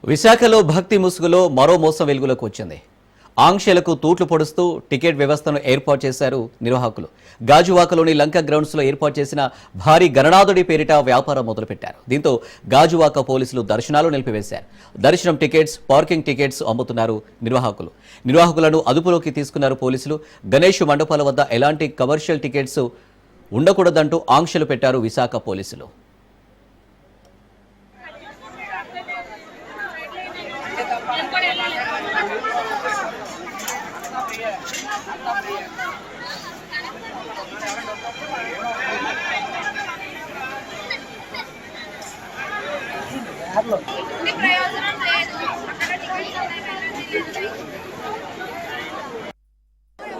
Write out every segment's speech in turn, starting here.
విశాఖలో భక్తి ముసుగులో మరో మోసం వెలుగులోకి వచ్చింది. ఆంక్షలకు తూట్లు పొడుస్తూ టికెట్ వ్యవస్థను ఏర్పాటు చేశారు నిర్వాహకులు. గాజువాకలోని లంక గ్రౌండ్స్లో ఏర్పాటు చేసిన భారీ గణనాథుడి పేరిట వ్యాపారం మొదలుపెట్టారు. దీంతో గాజువాక పోలీసులు దర్శనాలు నిలిపివేశారు. దర్శనం టికెట్స్, పార్కింగ్ టికెట్స్ అమ్ముతున్నారు నిర్వాహకులను అదుపులోకి తీసుకున్నారు పోలీసులు. గణేష్ మండపాల వద్ద ఎలాంటి కమర్షియల్ టికెట్స్ ఉండకూడదంటూ ఆంక్షలు పెట్టారు విశాఖ పోలీసులు.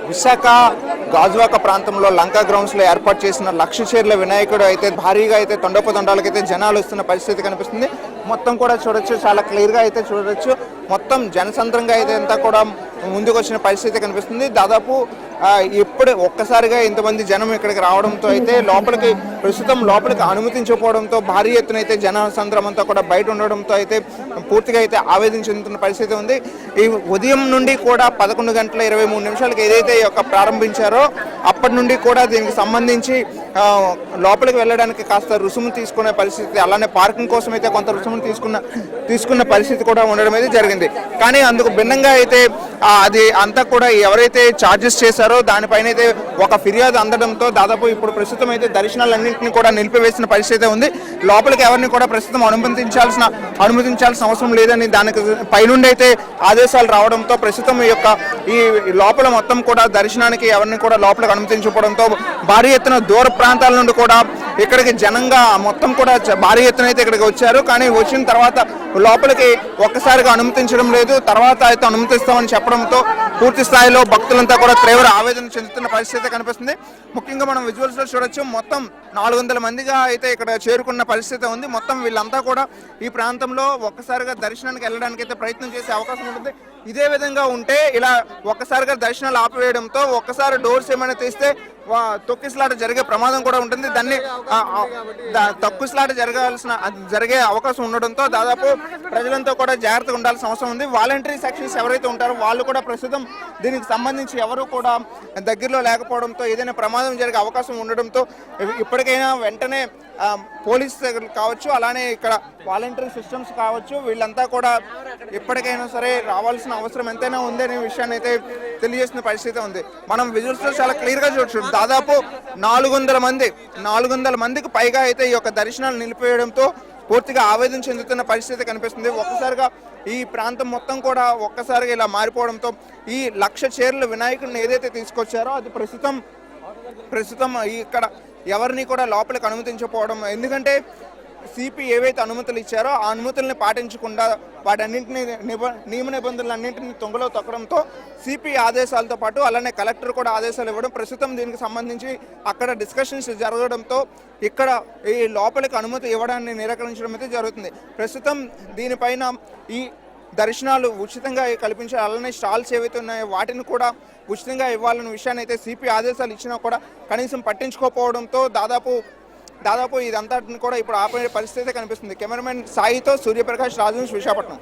విశాఖ గాజువాక ప్రాంతంలో లంకా గ్రౌండ్స్లో ఏర్పాటు చేసిన 1,00,000 చైర్ల వినాయకుడు అయితే భారీగా అయితే తొండలకైతే జనాలు వస్తున్న పరిస్థితి కనిపిస్తుంది. మొత్తం కూడా చూడొచ్చు, చాలా క్లియర్గా అయితే చూడొచ్చు. మొత్తం జనసంద్రంగా అయితే అంతా కూడా ముందుకు వచ్చిన పరిస్థితి కనిపిస్తుంది. దాదాపు ఇప్పుడు ఒక్కసారిగా ఇంతమంది జనం ఇక్కడికి రావడంతో అయితే ప్రస్తుతం లోపలికి అనుమతించకపోవడంతో భారీ ఎత్తున అయితే జనసంద్రం అంతా కూడా బయట ఉండడంతో అయితే పూర్తిగా అయితే ఆవేదన చెందుతున్న పరిస్థితి ఉంది. ఈ ఉదయం నుండి కూడా 11:23 ఏదైతే ప్రారంభించారో అప్పటి నుండి కూడా దీనికి సంబంధించి లోపలికి వెళ్ళడానికి కాస్త రుసుము తీసుకునే పరిస్థితి, అలానే పార్కింగ్ కోసం అయితే కొంత రుసుము తీసుకున్న పరిస్థితి కూడా ఉండడం అయితే జరిగింది. కానీ అందుకు భిన్నంగా అయితే అది అంతా కూడా ఎవరైతే ఛార్జెస్ చేశారో దానిపైన అయితే ఒక ఫిర్యాదు అందడంతో దాదాపు ఇప్పుడు ప్రస్తుతం అయితే దర్శనాలన్నింటినీ కూడా నిలిపివేసిన పరిస్థితి ఉంది. లోపలికి ఎవరిని కూడా ప్రస్తుతం అనుమతించాల్సిన అవసరం లేదని దానికి పైనుండి అయితే ఆదేశాలు రావడంతో ప్రస్తుతం ఈ లోపల మొత్తం కూడా దర్శనానికి ఎవరిని కూడా లోపలికి అనుమతించకపోవడంతో భారీ ఎత్తున దూర ప్రాంతాల నుండి కూడా ఇక్కడికి జనంగా మొత్తం కూడా భారీ ఎత్తున అయితే ఇక్కడికి వచ్చారు. కానీ వచ్చిన తర్వాత లోపలికి ఒక్కసారిగా అనుమతించడం లేదు, తర్వాత అయితే అనుమతిస్తామని చెప్పడంతో పూర్తి స్థాయిలో భక్తులంతా కూడా తీవ్ర ఆవేదన చెందుతున్న పరిస్థితి కనిపిస్తుంది. ముఖ్యంగా మనం విజువల్స్ లో చూడొచ్చు, మొత్తం 400 మందిగా అయితే ఇక్కడ చేరుకున్న పరిస్థితి ఉంది. మొత్తం వీళ్ళంతా కూడా ఈ ప్రాంతంలో ఒక్కసారిగా దర్శనానికి వెళ్ళడానికి అయితే ప్రయత్నం చేసే అవకాశం ఉంటుంది. ఇదే విధంగా ఉంటే ఇలా ఒక్కసారిగా దర్శనాలు ఆపివేయడంతో ఒక్కసారి డోర్స్ ఏమైనా తీస్తే తొక్కిసలాట జరిగే ప్రమాదం కూడా ఉంటుంది. దాన్ని తొక్కిసలాట జరిగే అవకాశం ఉండడంతో దాదాపు ప్రజలంతా కూడా జాగ్రత్తగా ఉండాల్సిన అవసరం ఉంది. వాలంటరీ సెక్షన్స్ ఎవరైతే ఉంటారో వాళ్ళు కూడా ప్రస్తుతం దీనికి సంబంధించి ఎవరు కూడా దగ్గరలో లేకపోవడంతో ఏదైనా ప్రమాదం జరిగే అవకాశం ఉండడంతో ఇప్పటికైనా వెంటనే పోలీస్ కావచ్చు, అలానే ఇక్కడ వాలంటరీ సిస్టమ్స్ కావచ్చు, వీళ్ళంతా కూడా ఎప్పటికైనా సరే రావాల్సిన అవసరం ఎంతైనా ఉందనే విషయాన్ని అయితే తెలియజేసిన పరిస్థితి ఉంది. మనం విజువల్స్ లో చాలా క్లియర్ గా చూడొచ్చు, దాదాపు 400 మందికి పైగా అయితే ఈ యొక్క దర్శనాలు నిలిపేయడంతో పూర్తిగా ఆవేదన చెందుతున్న పరిస్థితి కనిపిస్తుంది. ఒక్కసారిగా ఈ ప్రాంతం మొత్తం కూడా ఒక్కసారిగా ఇలా మారిపోవడంతో ఈ 1,00,000 చైర్ల వినాయకుడిని ఏదైతే తీసుకొచ్చారో అది ప్రస్తుతం ఇక్కడ ఎవరిని కూడా లోపలికి అనుమతించకపోవడం, ఎందుకంటే సిపి ఏవైతే అనుమతులు ఇచ్చారో ఆ అనుమతుల్ని పాటించకుండా వాటన్నింటినీ నియమ నిబంధనలన్నింటినీ తొంగలో తొక్కడంతో సిపి ఆదేశాలతో పాటు అలానే కలెక్టర్ కూడా ఆదేశాలు ఇవ్వడం, ప్రస్తుతం దీనికి సంబంధించి అక్కడ డిస్కషన్స్ జరగడంతో ఇక్కడ ఈ లోపలికి అనుమతి ఇవ్వడాన్ని నిరాకరించడం అయితే జరుగుతుంది. ప్రస్తుతం దీనిపైన ఈ దర్శనాలు ఉచితంగా కల్పించాలి, అలానే స్టాల్స్ ఏవైతే ఉన్నాయో వాటిని కూడా ఉచితంగా ఇవ్వాలన్న విషయాన్ని అయితే సిపి ఆదేశాలు ఇచ్చినా కూడా కనీసం పట్టించుకోకపోవడంతో దాదాపు ఇదంతా కూడా ఇప్పుడు ఆపే పరిస్థితి కనిపిస్తుంది. కెమెరామెన్ సాయితో సూర్యప్రకాష్, రాజు, విశాఖపట్నం.